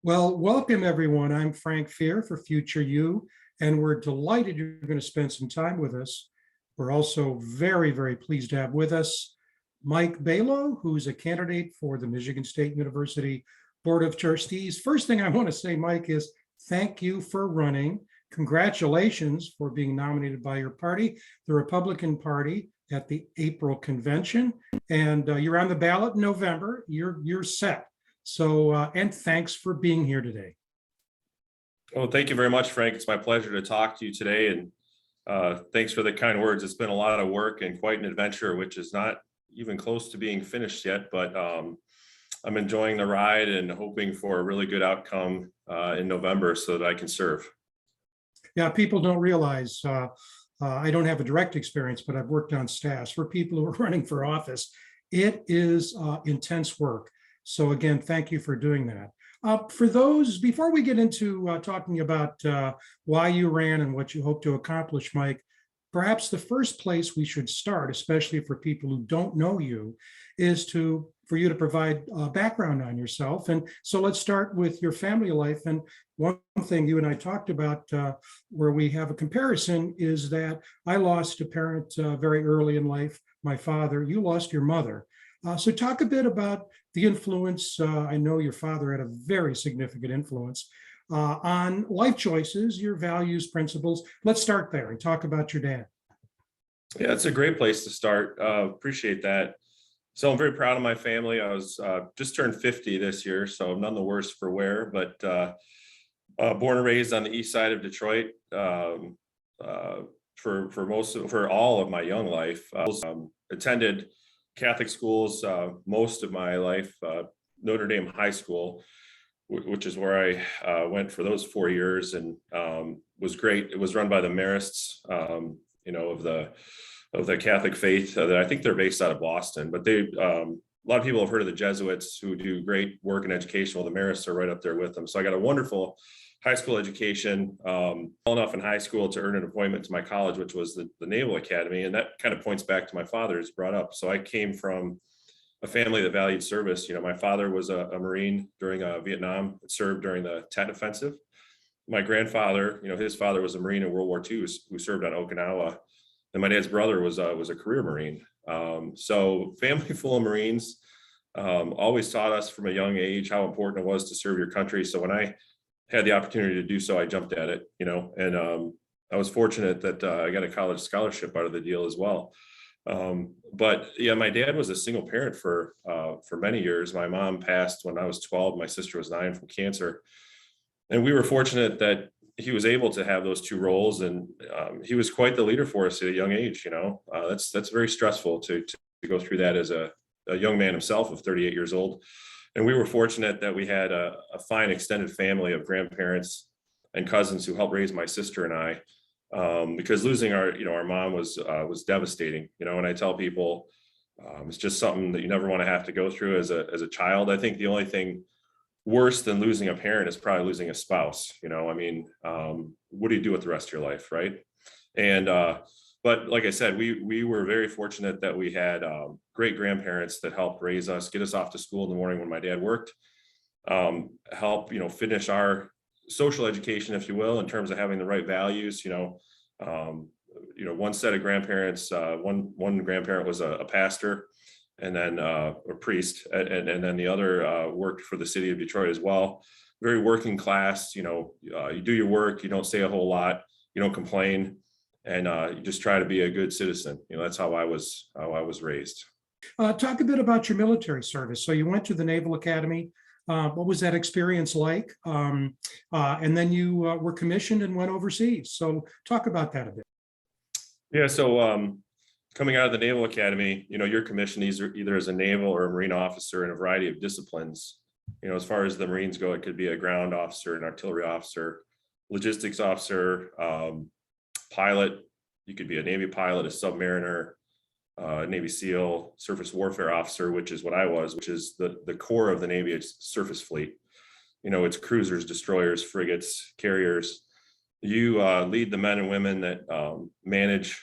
Well, welcome everyone. I'm Frank Fear for Future You, and we're delighted you're going to spend some time with us. We're also very, very pleased to have with us Mike Balow, who's a candidate for the Michigan State University Board of Trustees. First thing I want to say, Mike, is thank you for running. Congratulations for being nominated by your party, the Republican Party, at the April convention. And you're on the ballot in November. You're set. So, and thanks for being here today. Well, thank you very much, Frank. It's my pleasure to talk to you today. And thanks for the kind words. It's been a lot of work and quite an adventure, which is not even close to being finished yet. But I'm enjoying the ride and hoping for a really good outcome in November so that I can serve. Yeah, people don't realize, I don't have a direct experience, but I've worked on staffs for people who are running for office. It is intense work. So again, thank you for doing that. For those, before we get into talking about why you ran and what you hope to accomplish, Mike, perhaps the first place we should start, especially for people who don't know you, is for you to provide background on yourself. And so let's start with your family life. And one thing you and I talked about where we have a comparison is that I lost a parent very early in life, my father. You lost your mother. So talk a bit about the influence. I know your father had a very significant influence on life choices, your values, principles. Let's start there and talk about your dad. Yeah, it's a great place to start. Appreciate that. So I'm very proud of my family. I was just turned 50 this year, so none the worse for wear, but born and raised on the east side of Detroit for all of my young life. Attended Catholic schools most of my life, Notre Dame High School, which is where I went for those 4 years, and was great. It was run by the Marists, of the Catholic faith. That I think they're based out of Boston, but a lot of people have heard of the Jesuits, who do great work in education. Well, the Marists are right up there with them. So I got a wonderful high school education, well enough in high school to earn an appointment to my college, which was the Naval Academy. And that kind of points back to my father, as brought up. So I came from a family that valued service. My father was a Marine during Vietnam, served during the Tet Offensive. My grandfather, his father was a Marine in World War II who served on Okinawa. And my dad's brother was a career Marine. So family full of Marines, always taught us from a young age how important it was to serve your country. So when I had the opportunity to do so, I jumped at it, and I was fortunate that I got a college scholarship out of the deal as well. But yeah, my dad was a single parent for many years. My mom passed when I was 12. My sister was 9 from cancer. And we were fortunate that he was able to have those two roles. And he was quite the leader for us at a young age. That's very stressful to go through that as a young man himself of 38 years old. And we were fortunate that we had a fine extended family of grandparents and cousins who helped raise my sister and I, because losing our mom was devastating. And I tell people it's just something that you never want to have to go through as a child. I think the only thing worse than losing a parent is probably losing a spouse. What do you do with the rest of your life, right? And but like I said, we were very fortunate that we had great grandparents that helped raise us, get us off to school in the morning when my dad worked, help finish our social education, if you will, in terms of having the right values. One set of grandparents, one grandparent was a pastor, and then a priest, and then the other worked for the city of Detroit as well. Very working class. You do your work, you don't say a whole lot, you don't complain, and you just try to be a good citizen. That's how I was raised. Talk a bit about your military service. So you went to the Naval Academy. What was that experience like? And then you were commissioned and went overseas. So talk about that a bit. Yeah. So coming out of the Naval Academy, you're commissioned either as a naval or a Marine officer in a variety of disciplines. As far as the Marines go, it could be a ground officer, an artillery officer, logistics officer, pilot. You could be a Navy pilot, a submariner, Navy SEAL, surface warfare officer, which is what I was, which is the core of the Navy. It's surface fleet. It's cruisers, destroyers, frigates, carriers. You lead the men and women that manage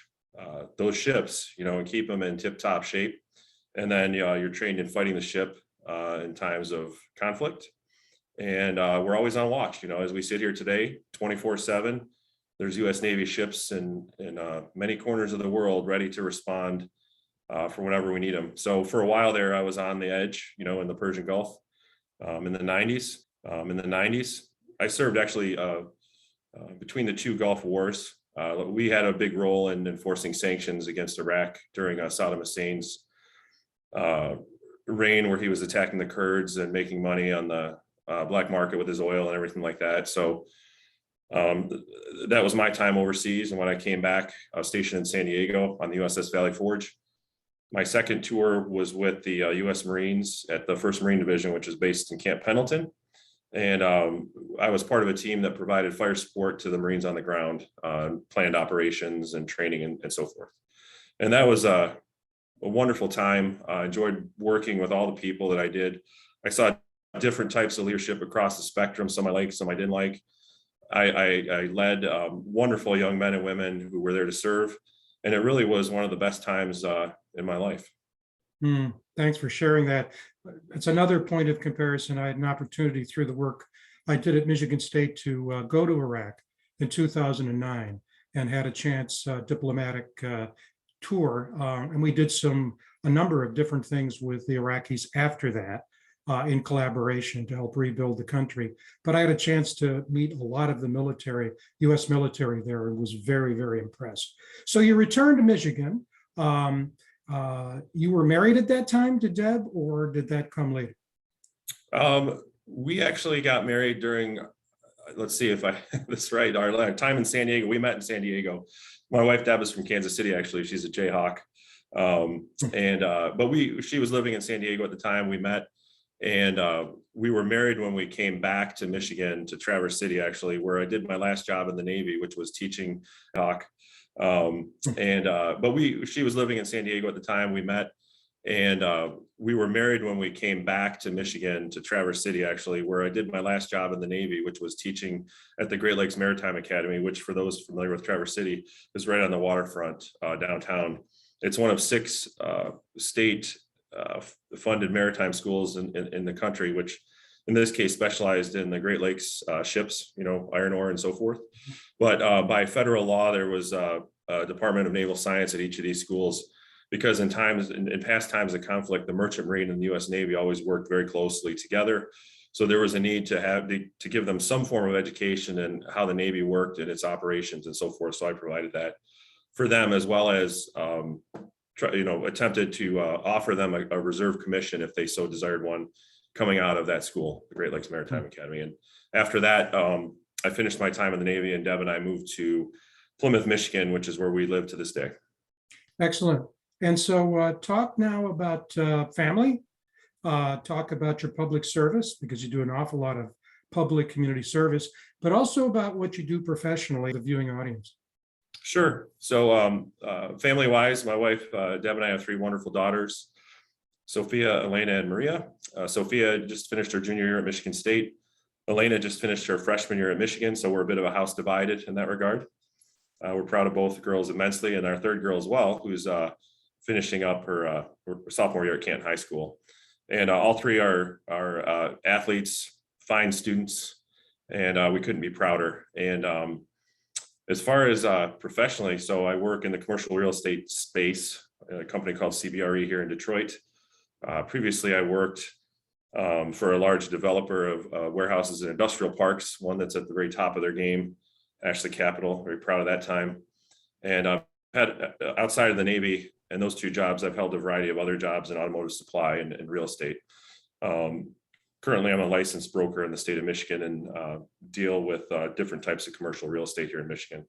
those ships, and keep them in tip-top shape. And then you're trained in fighting the ship in times of conflict. And we're always on watch, as we sit here today, 24/7. There's U.S. Navy ships in many corners of the world ready to respond for whenever we need them. So for a while there, I was on the edge, in the Persian Gulf in the 90s. I served actually between the two Gulf Wars. We had a big role in enforcing sanctions against Iraq during Saddam Hussein's reign, where he was attacking the Kurds and making money on the black market with his oil and everything like that. So that was my time overseas. And when I came back, I was stationed in San Diego on the USS Valley Forge. My second tour was with the U.S. Marines at the 1st Marine Division, which is based in Camp Pendleton. And I was part of a team that provided fire support to the Marines on the ground, planned operations and training and so forth. And that was a wonderful time. I enjoyed working with all the people that I did. I saw different types of leadership across the spectrum. Some I liked, some I didn't like. I led wonderful young men and women who were there to serve. And it really was one of the best times in my life. Thanks for sharing that. It's another point of comparison. I had an opportunity through the work I did at Michigan State to go to Iraq in 2009 and had a chance diplomatic tour. And we did a number of different things with the Iraqis after that in collaboration to help rebuild the country. But I had a chance to meet a lot of the military, US military there, and was very, very impressed. So you returned to Michigan. You were married at that time to Deb, or did that come later? We actually got married during, let's see if I this right, our time in San Diego. We met in San Diego. My wife Deb is from Kansas City, actually. She's a Jayhawk. But she was living in San Diego at the time we met. And we were married when we came back to Michigan, to Traverse City, actually, where I did my last job in the Navy, which was teaching Hawk. She was living in San Diego at the time we met. And we were married when we came back to Michigan, to Traverse City, actually, where I did my last job in the Navy, which was teaching at the Great Lakes Maritime Academy, which, for those familiar with Traverse City, is right on the waterfront downtown. It's one of 6 state funded maritime schools in the country, which in this case specialized in the Great Lakes ships, iron ore and so forth. But by federal law, there was a Department of Naval Science at each of these schools, because in past times of conflict, the Merchant Marine and the U.S. Navy always worked very closely together. So there was a need to give them some form of education in how the Navy worked and its operations and so forth. So I provided that for them, as well as attempted to offer them a reserve commission if they so desired one, coming out of that school, the Great Lakes Maritime Academy. And after that, I finished my time in the Navy, and Deb and I moved to Plymouth, Michigan, which is where we live to this day. Excellent. And so talk now about family, talk about your public service, because you do an awful lot of public community service, but also about what you do professionally, the viewing audience. Sure. So family-wise, my wife, Deb, and I have 3 wonderful daughters, Sophia, Elena, and Maria. Sophia just finished her junior year at Michigan State. Elena just finished her freshman year at Michigan, so we're a bit of a house divided in that regard. We're proud of both girls immensely, and our third girl as well, who's finishing up her sophomore year at Canton High School. And all 3 are athletes, fine students, and we couldn't be prouder. And as far as professionally, so I work in the commercial real estate space, a company called CBRE here in Detroit. Previously, I worked for a large developer of warehouses and industrial parks, one that's at the very top of their game, Ashley Capital. Very proud of that time. And had outside of the Navy and those 2 jobs, I've held a variety of other jobs in automotive supply and real estate. Currently, I'm a licensed broker in the state of Michigan and deal with different types of commercial real estate here in Michigan.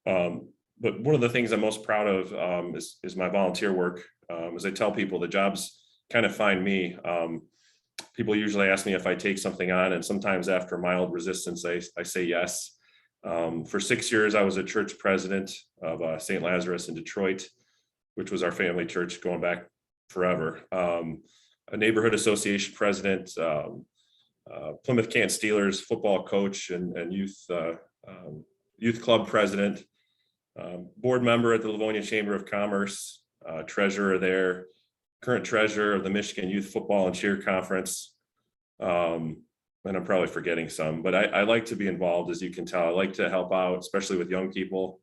But one of the things I'm most proud of is my volunteer work. As I tell people, the jobs kind of find me. People usually ask me if I take something on, and sometimes after mild resistance, I say yes. For 6 years, I was a church president of St. Lazarus in Detroit, which was our family church going back forever. A neighborhood association president, Plymouth Canton Steelers football coach and youth club president, board member at the Livonia Chamber of Commerce, treasurer there, current treasurer of the Michigan Youth Football and Cheer Conference, and I'm probably forgetting some, but I like to be involved, as you can tell. I like to help out, especially with young people.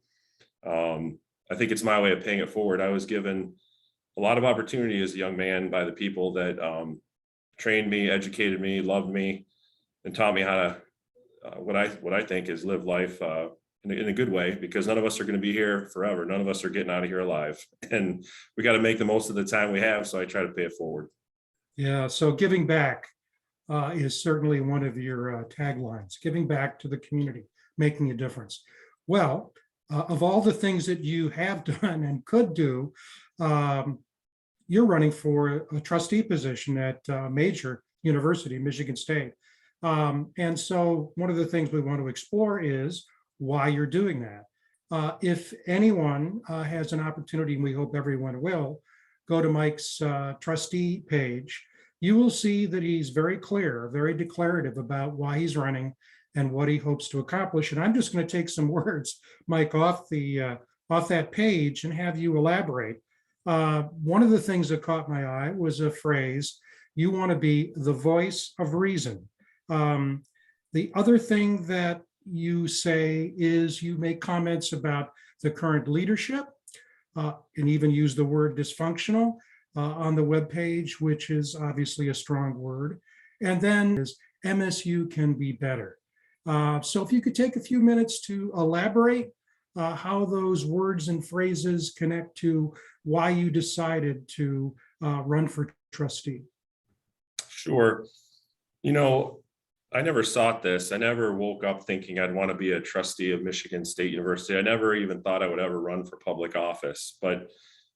I think it's my way of paying it forward. I was given a lot of opportunity as a young man by the people that trained me, educated me, loved me, and taught me how to what I think is live life in a good way, because none of us are going to be here forever. None of us are getting out of here alive, and we got to make the most of the time we have. So I try to pay it forward. Yeah, so giving back is certainly one of your taglines, giving back to the community, making a difference. Well, of all the things that you have done and could do, you're running for a trustee position at a major university, Michigan State. And so one of the things we want to explore is why you're doing that. If anyone has an opportunity, and we hope everyone will, go to Mike's trustee page, you will see that he's very clear, very declarative about why he's running and what he hopes to accomplish. And I'm just going to take some words, Mike, off that page and have you elaborate. One of the things that caught my eye was a phrase, you want to be the voice of reason. The other thing that you say is you make comments about the current leadership and even use the word dysfunctional on the webpage, which is obviously a strong word. And then is MSU can be better. So if you could take a few minutes to elaborate how those words and phrases connect to why you decided to run for trustee. Sure. I never sought this. I never woke up thinking I'd want to be a trustee of Michigan State University. I never even thought I would ever run for public office. But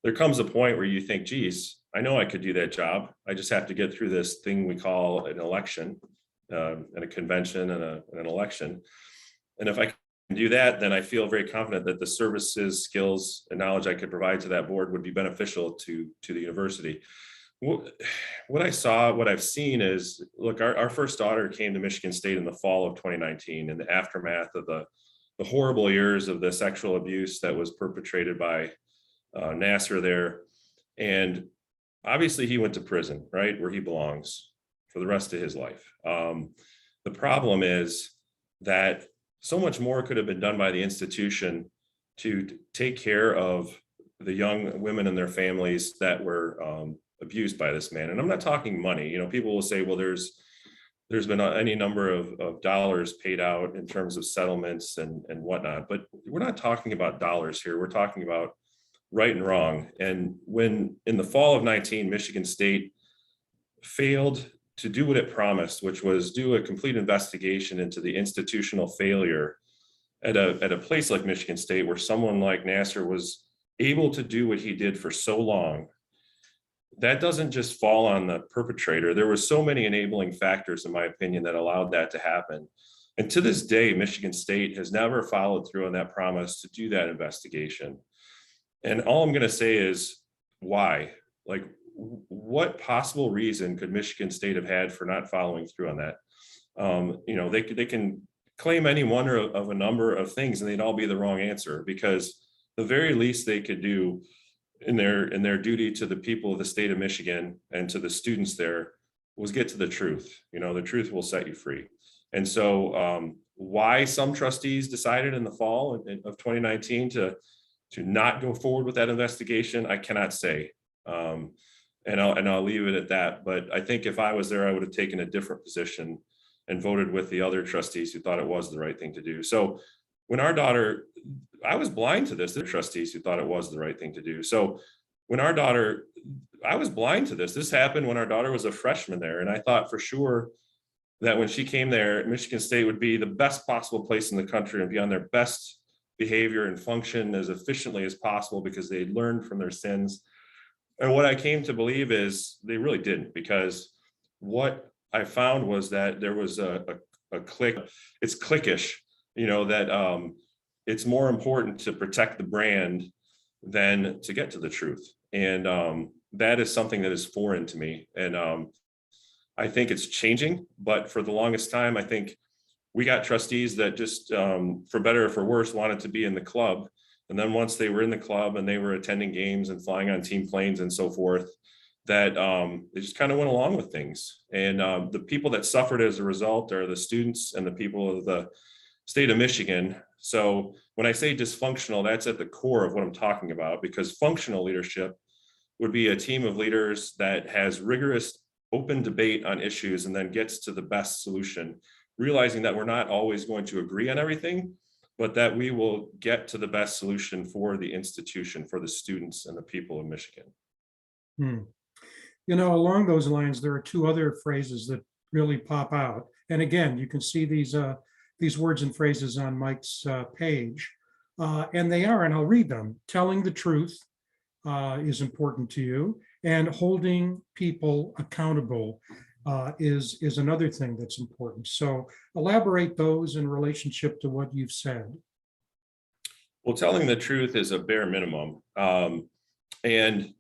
there comes a point where you think, geez, I know I could do that job. I just have to get through this thing we call an election, and a convention and an election. And if I can do that, then I feel very confident that the services, skills, and knowledge I could provide to that board would be beneficial to the university. What I've seen is, look, our first daughter came to Michigan State in the fall of 2019 in the aftermath of the horrible years of the sexual abuse that was perpetrated by Nasser there. And obviously he went to prison, right, where he belongs for the rest of his life. The problem is that so much more could have been done by the institution to take care of the young women and their families that were abused by this man. And I'm not talking money. People will say, well, there's been any number of dollars paid out in terms of settlements and whatnot, but we're not talking about dollars here. We're talking about right and wrong. And when in the fall of 19, Michigan State failed to do what it promised, which was do a complete investigation into the institutional failure at a place like Michigan State, where someone like Nasser was able to do what he did for so long, that doesn't just fall on the perpetrator. There were so many enabling factors, in my opinion, that allowed that to happen. And to this day, Michigan State has never followed through on that promise to do that investigation. And all I'm going to say is why? Like, what possible reason could Michigan State have had for not following through on that? They can claim any one of a number of things, and they'd all be the wrong answer, because the very least they could do in their duty to the people of the state of Michigan and to the students there was get to the truth. The truth will set you free. And so why some trustees decided in the fall of 2019 to not go forward with that investigation, I cannot say. And I'll leave it at that. But I think if I was there, I would have taken a different position and voted with the other trustees who thought it was the right thing to do. So when our daughter, I was blind to this, the trustees who thought it was the right thing to do. So when our daughter, I was blind to this. This happened when our daughter was a freshman there. And I thought for sure that when she came there, Michigan State would be the best possible place in the country and be on their best behavior and function as efficiently as possible, because they learned from their sins. And what I came to believe is they really didn't, because what I found was that there was a clique. It's cliquish, that it's more important to protect the brand than to get to the truth. And that is something that is foreign to me. And I think it's changing, but for the longest time, I think we got trustees that just, for better or for worse, wanted to be in the club. And then once they were in the club and they were attending games and flying on team planes and so forth, that they just kind of went along with things. And the people that suffered as a result are the students and the people of the state of Michigan. So when I say dysfunctional, that's at the core of what I'm talking about, because functional leadership would be a team of leaders that has rigorous, open debate on issues and then gets to the best solution, realizing that we're not always going to agree on everything, but that we will get to the best solution for the institution, for the students and the people of Michigan. You know, along those lines, there are two other phrases that really pop out. And again, you can see these words and phrases on Mike's page. And they are, and I'll read them. Telling the truth is important to you, and holding people accountable is another thing that's important. So elaborate those in relationship to what you've said. Well, telling the truth is a bare minimum. And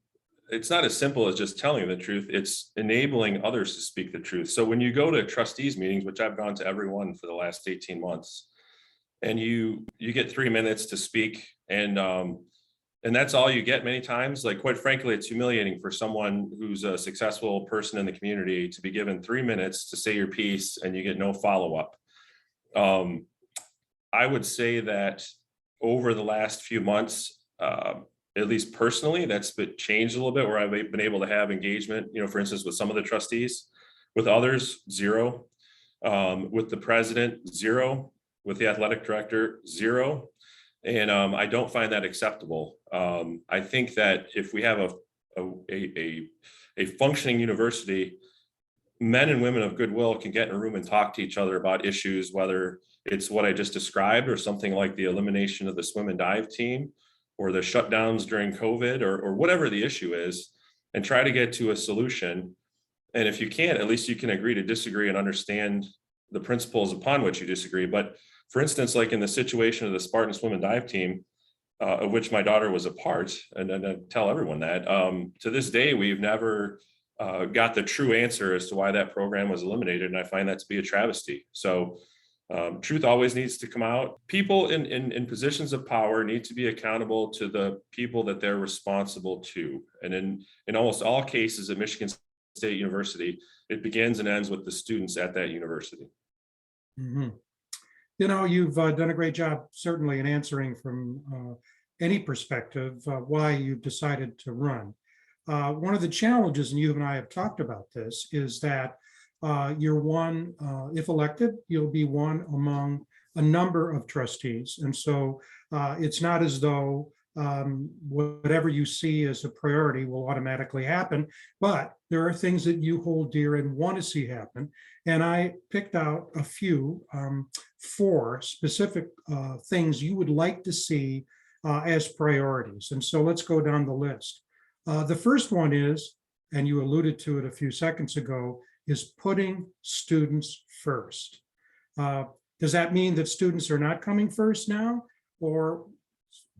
it's not as simple as just telling the truth. It's enabling others to speak the truth. So when you go to trustees meetings, which I've gone to every one for the last 18 months, and you get 3 minutes to speak, and that's all you get many times. Like, quite frankly, it's humiliating for someone who's a successful person in the community to be given 3 minutes to say your piece and you get no follow-up. I would say that over the last few months, at least personally, that's been changed a little bit, where I've been able to have engagement, for instance, with some of the trustees, with others, 0, with the president, 0, with the athletic director, 0. And I don't find that acceptable. I think that if we have a functioning university, men and women of goodwill can get in a room and talk to each other about issues, whether it's what I just described or something like the elimination of the swim and dive team, or the shutdowns during COVID, or whatever the issue is, and try to get to a solution. And if you can't, at least you can agree to disagree and understand the principles upon which you disagree. But for instance, like in the situation of the Spartan swim and dive team, of which my daughter was a part, and I tell everyone that, to this day, we've never got the true answer as to why that program was eliminated. And I find that to be a travesty. So truth always needs to come out. People in positions of power need to be accountable to the people that they're responsible to. And in almost all cases at Michigan State University, it begins and ends with the students at that university. Mm-hmm. You've done a great job, certainly, in answering from any perspective why you've decided to run. One of the challenges, and you and I have talked about this, is that you're one, if elected, you'll be one among a number of trustees. And so it's not as though whatever you see as a priority will automatically happen, but there are things that you hold dear and want to see happen. And I picked out a few, 4 specific things you would like to see as priorities. And so let's go down the list. The first one is, and you alluded to it a few seconds ago, is putting students first. Does that mean that students are not coming first now? Or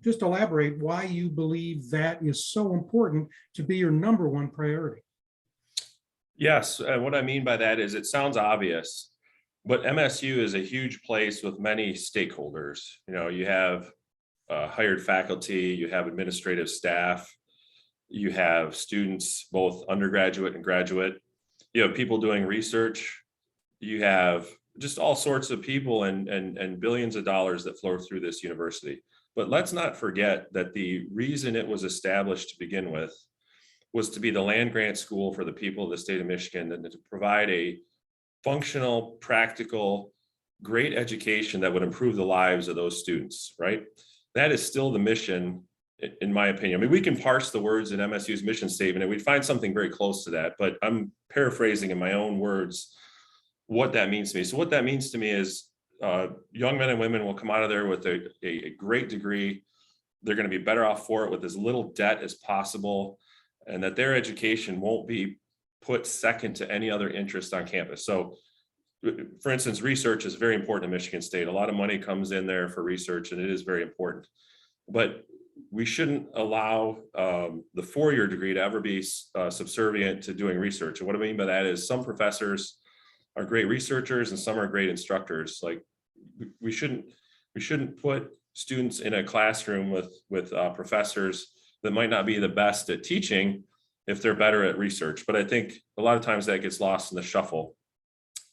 just elaborate why you believe that is so important to be your number one priority. Yes, what I mean by that is, it sounds obvious, but MSU is a huge place with many stakeholders. You have hired faculty, you have administrative staff, you have students, both undergraduate and graduate. You have people doing research. You have just all sorts of people and billions of dollars that flow through this university. But let's not forget that the reason it was established to begin with was to be the land grant school for the people of the state of Michigan, and to provide a functional, practical, great education that would improve the lives of those students, right? That is still the mission, in my opinion. I mean, we can parse the words in MSU's mission statement and we'd find something very close to that, but I'm paraphrasing in my own words what that means to me. So what that means to me is young men and women will come out of there with a great degree. They're going to be better off for it with as little debt as possible, and that their education won't be put second to any other interest on campus. So for instance, research is very important in Michigan State. A lot of money comes in there for research, and it is very important. But we shouldn't allow the 4-year degree to ever be subservient to doing research. And what I mean by that is, some professors are great researchers and some are great instructors. Like, we shouldn't put students in a classroom with professors that might not be the best at teaching, if they're better at research. But I think a lot of times that gets lost in the shuffle.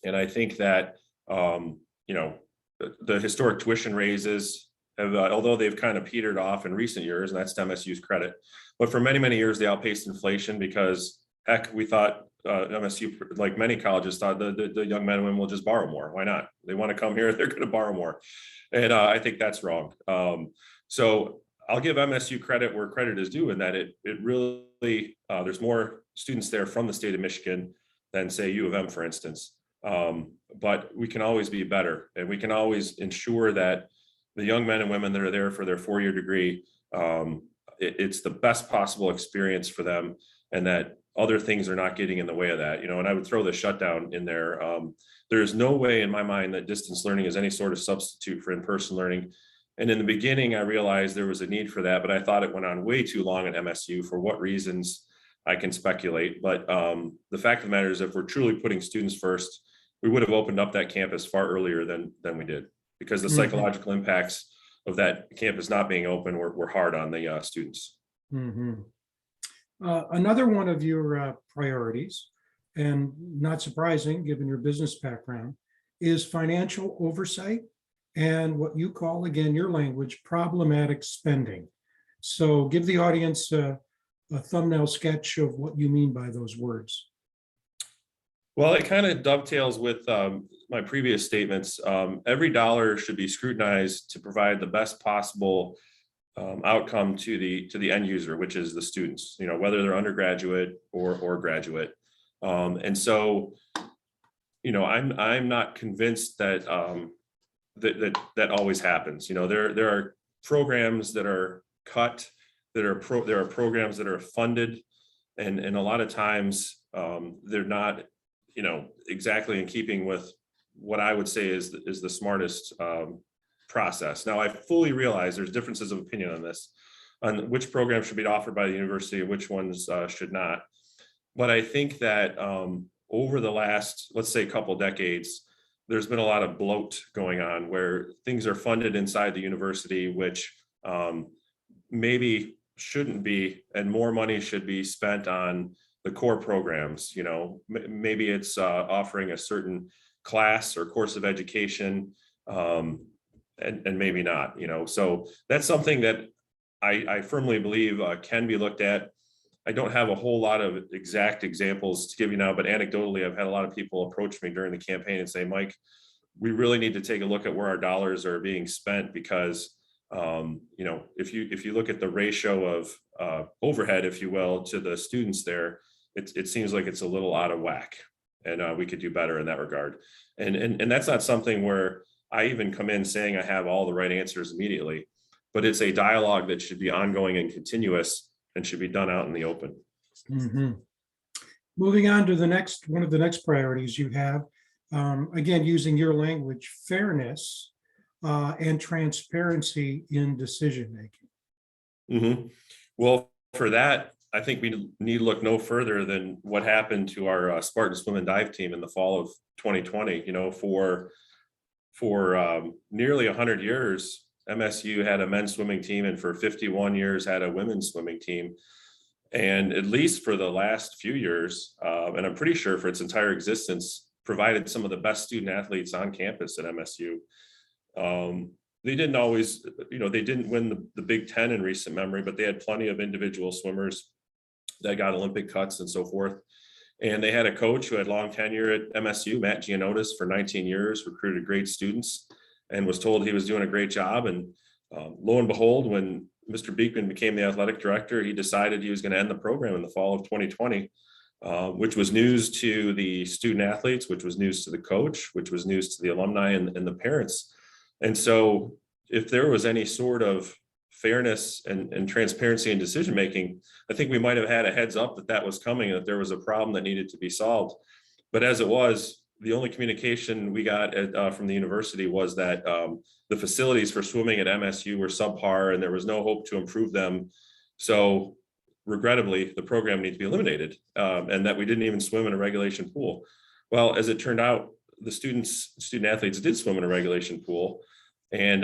And I think that, you know, the historic tuition raises have, although they've kind of petered off in recent years, and that's to MSU's credit, but for many, many years, they outpaced inflation because, heck, we thought MSU, like many colleges, thought the young men and women will just borrow more. Why not? They want to come here, they're going to borrow more. And I think that's wrong. So I'll give MSU credit where credit is due in that it really, there's more students there from the state of Michigan than, say, U of M, for instance. But we can always be better, and we can always ensure that the young men and women that are there for their four-year degree, it's the best possible experience for them, and that other things are not getting in the way of that. You know, and I would throw the shutdown in there. There's no way in my mind that distance learning is any sort of substitute for in-person learning. And in the beginning, I realized there was a need for that, but I thought it went on way too long at MSU. For what reasons, I can speculate. But the fact of the matter is, if we're truly putting students first, we would have opened up that campus far earlier than we did, because the psychological impacts of that campus not being open were hard on the students. Another one of your priorities, and not surprising given your business background, is financial oversight and what you call, again, your language, problematic spending. So give the audience a thumbnail sketch of what you mean by those words. Well, it kind of dovetails with my previous statements. Every dollar should be scrutinized to provide the best possible outcome to the end user, which is the students, you know, whether they're undergraduate or graduate. And so, you know, I'm not convinced that that always happens. You know, there are programs that are cut, there are programs that are funded, and a lot of times they're not, you know, exactly in keeping with what I would say is the smartest process. Now, I fully realize there's differences of opinion on this, on which program should be offered by the university and which ones should not. But I think that over the last, let's say, couple decades, there's been a lot of bloat going on where things are funded inside the university, which maybe shouldn't be, and more money should be spent on the core programs. You know, maybe it's offering a certain class or course of education, and maybe not, you know. So that's something that I firmly believe can be looked at. I don't have a whole lot of exact examples to give you now, but anecdotally, I've had a lot of people approach me during the campaign and say, Mike, we really need to take a look at where our dollars are being spent, because you know, if you look at the ratio of overhead, if you will, to the students there, it seems like it's a little out of whack, and we could do better in that regard. And that's not something where I even come in saying I have all the right answers immediately, but it's a dialogue that should be ongoing and continuous and should be done out in the open. Moving on to the next, one of the next priorities you have, again, using your language, fairness and transparency in decision-making. Well, for that, I think we need to look no further than what happened to our Spartan swim and dive team in the fall of 2020. You know, for nearly 100 years, MSU had a men's swimming team, and for 51 years had a women's swimming team. And at least for the last few years, and I'm pretty sure for its entire existence, provided some of the best student athletes on campus at MSU. They didn't always, you know, they didn't win the Big Ten in recent memory, but they had plenty of individual swimmers that got Olympic cuts and so forth. And they had a coach who had long tenure at MSU, Matt Giannotis, for 19 years, recruited great students, and was told he was doing a great job. And lo and behold, when Mr. Beekman became the athletic director, he decided he was going to end the program in the fall of 2020, which was news to the student athletes, which was news to the coach, which was news to the alumni and the parents. And so if there was any sort of fairness and transparency in decision-making, I think we might have had a heads up that was coming, that there was a problem that needed to be solved. But as it was, the only communication we got from the university was that the facilities for swimming at MSU were subpar and there was no hope to improve them. So regrettably, the program needs to be eliminated, and that we didn't even swim in a regulation pool. Well, as it turned out, the student athletes did swim in a regulation pool. And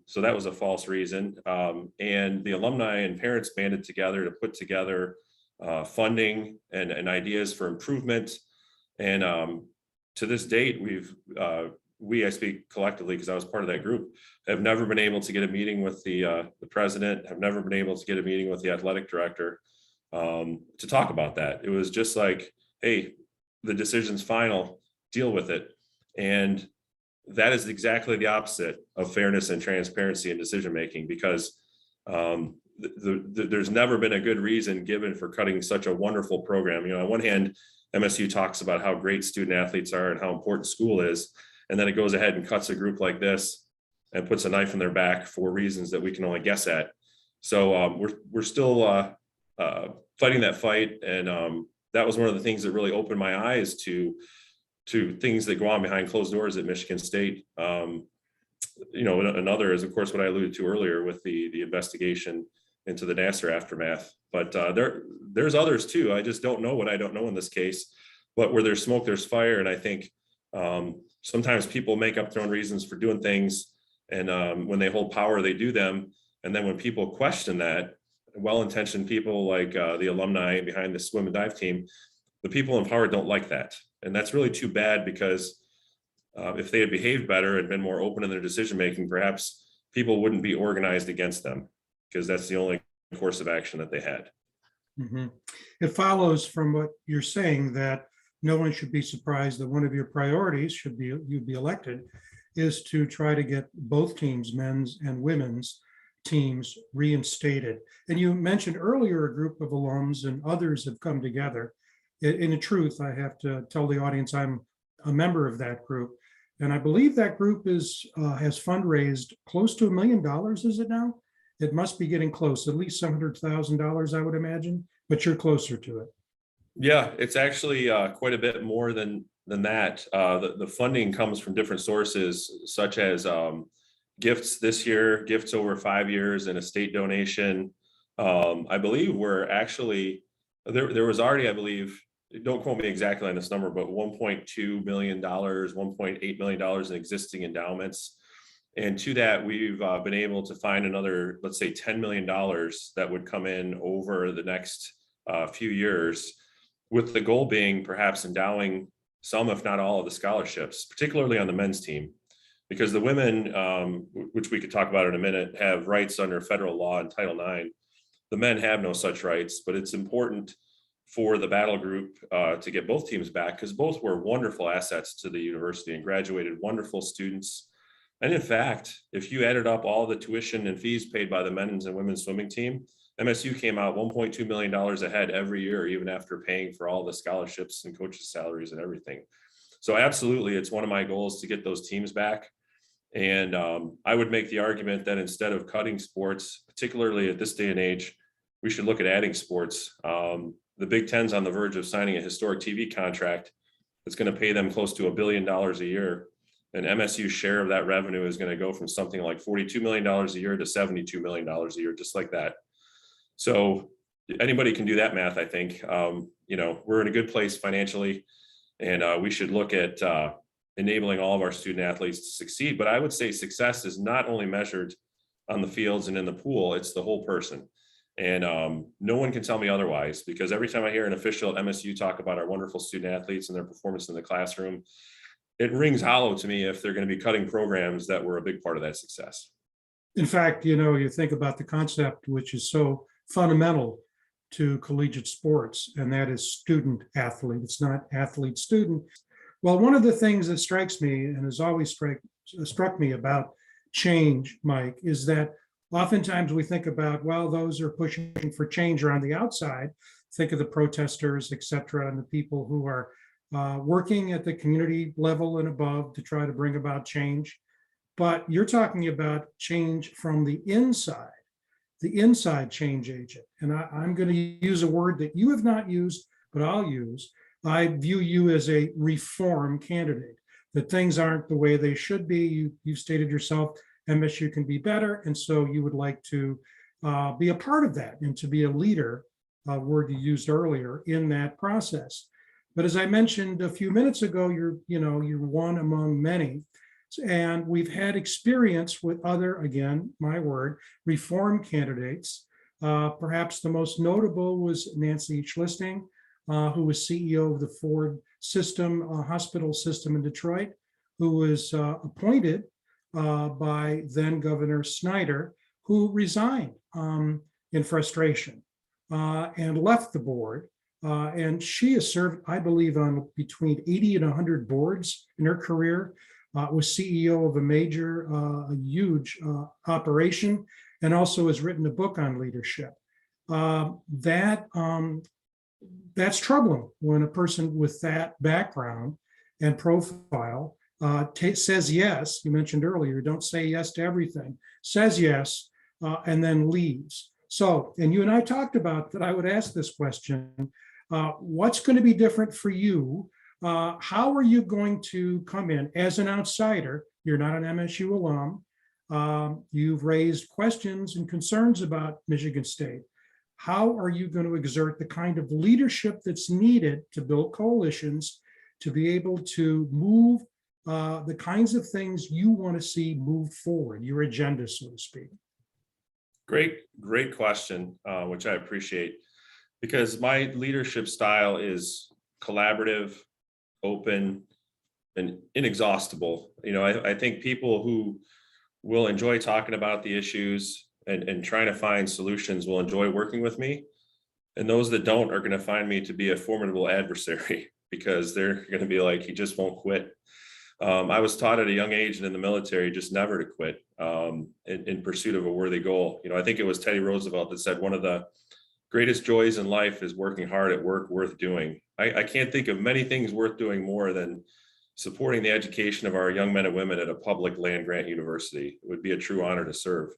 so that was a false reason. And the alumni and parents banded together to put together funding and ideas for improvement. And to this date, I speak collectively because I was part of that group, have never been able to get a meeting with the president, have never been able to get a meeting with the athletic director to talk about that. It was just like, hey, the decision's final, deal with it. And that is exactly the opposite of fairness and transparency in decision-making, because there's never been a good reason given for cutting such a wonderful program. On one hand, MSU talks about how great student athletes are and how important school is. And then it goes ahead and cuts a group like this and puts a knife in their back for reasons that we can only guess at. So we're still fighting that fight. And that was one of the things that really opened my eyes to things that go on behind closed doors at Michigan State. Another is, of course, what I alluded to earlier with the investigation into the Nassar aftermath. But there's others too. I just don't know what I don't know in this case. But where there's smoke, there's fire. And I think sometimes people make up their own reasons for doing things. And when they hold power, they do them. And then when people question that, well-intentioned people like the alumni behind the swim and dive team, the people in power don't like that. And that's really too bad, because if they had behaved better and been more open in their decision-making, perhaps people wouldn't be organized against them, because that's the only course of action that they had. Mm-hmm. It follows from what you're saying that no one should be surprised that one of your priorities, should be you'd be elected, is to try to get both teams, men's and women's teams, reinstated. And you mentioned earlier a group of alums and others have come together. In truth, I have to tell the audience I'm a member of that group. And I believe that group has fundraised close to $1 million, is it now? It must be getting close, at least $700,000, I would imagine, but you're closer to it. Yeah, it's actually quite a bit more than that. The funding comes from different sources, such as gifts this year, gifts over 5 years, and a state donation. I believe we're actually, there was already, I believe, don't quote me exactly on this number, but $1.2 million, $1.8 million in existing endowments. And to that, we've been able to find another, let's say, $10 million that would come in over the next few years, with the goal being perhaps endowing some, if not all, of the scholarships, particularly on the men's team, because the women, which we could talk about in a minute, have rights under federal law and Title IX. The men have no such rights, but it's important for the battle group to get both teams back, because both were wonderful assets to the university and graduated wonderful students. And in fact, if you added up all the tuition and fees paid by the men's and women's swimming team, MSU came out $1.2 million ahead every year, even after paying for all the scholarships and coaches' salaries and everything. So absolutely, it's one of my goals to get those teams back. And I would make the argument that instead of cutting sports, particularly at this day and age, we should look at adding sports. The Big Ten's on the verge of signing a historic TV contract that's going to pay them close to $1 billion a year. And MSU's share of that revenue is going to go from something like $42 million a year to $72 million a year, just like that. So anybody can do that math, I think. We're in a good place financially, and we should look at enabling all of our student athletes to succeed. But I would say success is not only measured on the fields and in the pool, it's the whole person. And no one can tell me otherwise, because every time I hear an official at MSU talk about our wonderful student athletes and their performance in the classroom, it rings hollow to me if they're going to be cutting programs that were a big part of that success. In fact, you think about the concept, which is so fundamental to collegiate sports, and that is student athlete. It's not athlete student. Well, one of the things that strikes me and has always struck me about change, Mike, is that oftentimes we think about, well, those are pushing for change around the outside. Think of the protesters, et cetera, and the people who are working at the community level and above to try to bring about change. But you're talking about change from the inside change agent. And I'm going to use a word that you have not used, but I'll use. I view you as a reform candidate, that things aren't the way they should be. You've stated yourself, MSU can be better. And so you would like to be a part of that and to be a leader, a word you used earlier, in that process. But as I mentioned a few minutes ago, you're one among many. And we've had experience with other, again, my word, reform candidates Perhaps the most notable was Nancy Schlisting, who was CEO of the Ford hospital system in Detroit, who was appointed by then Governor Snyder, who resigned in frustration and left the board. And she has served, I believe, on between 80 and 100 boards in her career, was CEO of a major, a huge operation, and also has written a book on leadership. That's troubling when a person with that background and profile says yes. You mentioned earlier, don't say yes to everything, says yes, and then leaves. So, and you and I talked about that I would ask this question, what's going to be different for you? How are you going to come in as an outsider? You're not an MSU alum. You've raised questions and concerns about Michigan State. How are you going to exert the kind of leadership that's needed to build coalitions, to be able to move the kinds of things you want to see move forward, your agenda, so to speak? Great question, which I appreciate, because my leadership style is collaborative, open, and inexhaustible. I think people who will enjoy talking about the issues and trying to find solutions will enjoy working with me. And those that don't are going to find me to be a formidable adversary because they're going to be like, he just won't quit. I was taught at a young age and in the military just never to quit in pursuit of a worthy goal. I think it was Teddy Roosevelt that said one of the greatest joys in life is working hard at work worth doing. I can't think of many things worth doing more than supporting the education of our young men and women at a public land grant university. It would be a true honor to serve.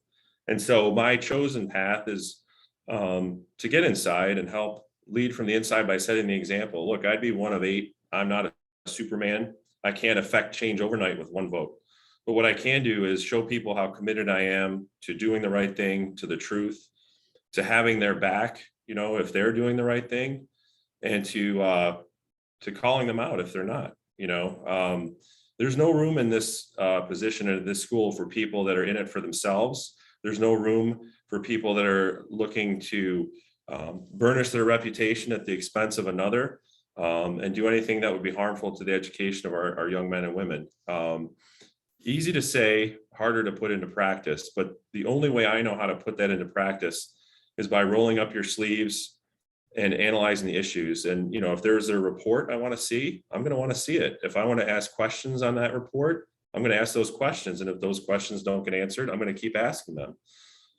And so my chosen path is to get inside and help lead from the inside by setting the example. Look, I'd be one of 8. I'm not a Superman. I can't affect change overnight with one vote. But what I can do is show people how committed I am to doing the right thing, to the truth, to having their back, if they're doing the right thing, and to calling them out if they're not. There's no room in this position at this school for people that are in it for themselves. There's no room for people that are looking to burnish their reputation at the expense of another and do anything that would be harmful to the education of our young men and women. Easy to say, harder to put into practice, but the only way I know how to put that into practice is by rolling up your sleeves and analyzing the issues. And, if there's a report I want to see, I'm going to want to see it. If I want to ask questions on that report, I'm going to ask those questions. And if those questions don't get answered, I'm going to keep asking them.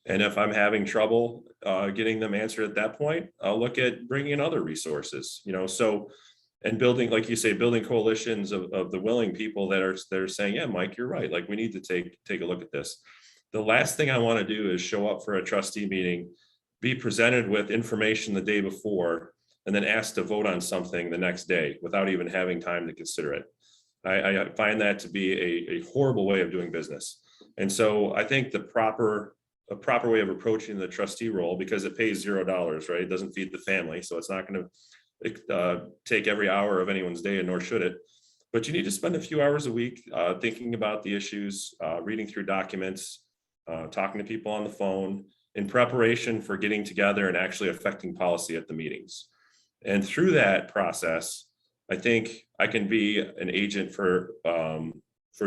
And if I'm having trouble getting them answered at that point, I'll look at bringing in other resources, and building, like you say, building coalitions of the willing people that are saying, yeah, Mike, you're right. Like, we need to take a look at this. The last thing I want to do is show up for a trustee meeting, be presented with information the day before, and then asked to vote on something the next day without even having time to consider it. I find that to be a horrible way of doing business. And so I think a proper way of approaching the trustee role, because it pays $0, right? It doesn't feed the family. So it's not going to take every hour of anyone's day, and nor should it. But you need to spend a few hours a week thinking about the issues, reading through documents, talking to people on the phone, in preparation for getting together and actually affecting policy at the meetings. And through that process, I think I can be an agent for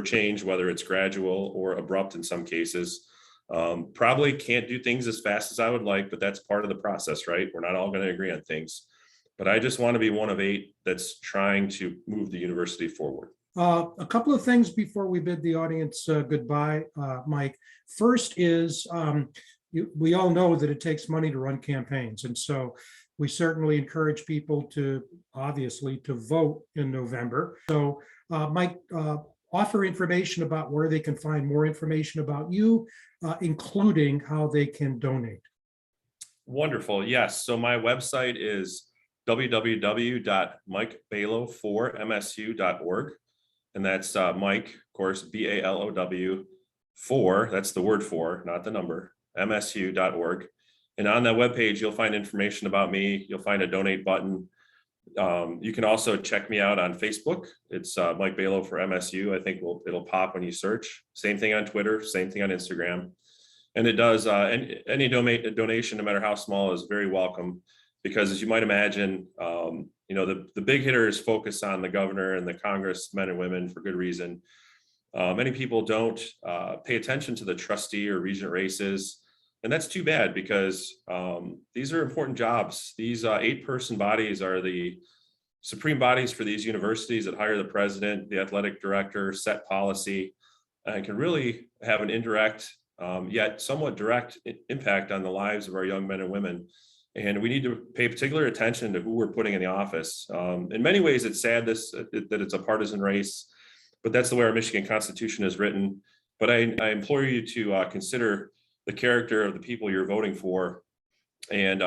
change, whether it's gradual or abrupt in some cases. Probably can't do things as fast as I would like, but that's part of the process, right? We're not all going to agree on things. But I just want to be one of 8 that's trying to move the university forward. A couple of things before we bid the audience goodbye, Mike. First is, we all know that it takes money to run campaigns. And so we certainly encourage people to vote in November. So Mike, offer information about where they can find more information about you, including how they can donate. Wonderful. Yes. So my website is www.mikebalow4msu.org. And that's Mike, of course, BALOW 4. That's the word 4, not the number, MSU.org. And on that webpage, you'll find information about me. You'll find a donate button. You can also check me out on Facebook. It's Mike Balow for MSU. I think it'll pop when you search. Same thing on Twitter, same thing on Instagram. And it does, any donation, no matter how small, is very welcome, because as you might imagine, the big hitters focus on the governor and the congressmen and women for good reason. Many people don't pay attention to the trustee or regent races. And that's too bad, because these are important jobs. These 8-person bodies are the supreme bodies for these universities that hire the president, the athletic director, set policy, and can really have an indirect, yet somewhat direct impact on the lives of our young men and women. And we need to pay particular attention to who we're putting in the office. In many ways, it's sad that it's a partisan race, but that's the way our Michigan Constitution is written. But I implore you to consider the character of the people you're voting for, and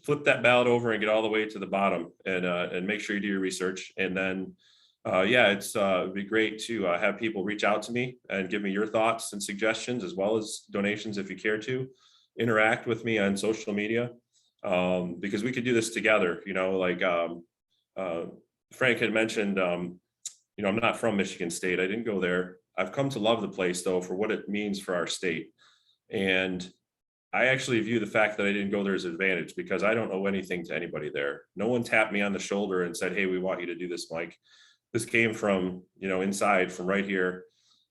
flip that ballot over and get all the way to the bottom, and make sure you do your research. And then, it'd be great to have people reach out to me and give me your thoughts and suggestions, as well as donations if you care to. Interact with me on social media, because we could do this together. Frank had mentioned, I'm not from Michigan State. I didn't go there. I've come to love the place, though, for what it means for our state. And I actually view the fact that I didn't go there as an advantage, because I don't owe anything to anybody there. No one tapped me on the shoulder and said, "Hey, we want you to do this, Mike." This came from, inside, from right here.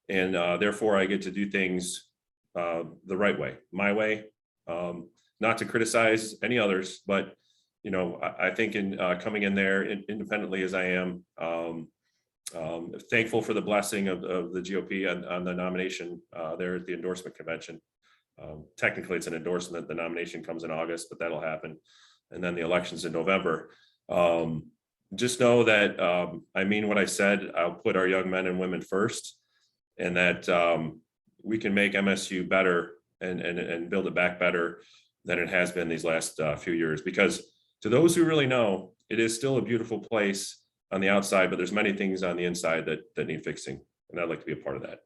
And therefore, I get to do things the right way, my way. Not to criticize any others, but I think in coming in there independently as I am, thankful for the blessing of the GOP on the nomination there at the endorsement convention. Technically, it's an endorsement. The nomination comes in August, but that'll happen, and then the election's in November. Just know that I mean what I said. I'll put our young men and women first, and that we can make MSU better and build it back better than it has been these last few years. Because to those who really know, it is still a beautiful place on the outside, but there's many things on the inside that need fixing, and I'd like to be a part of that.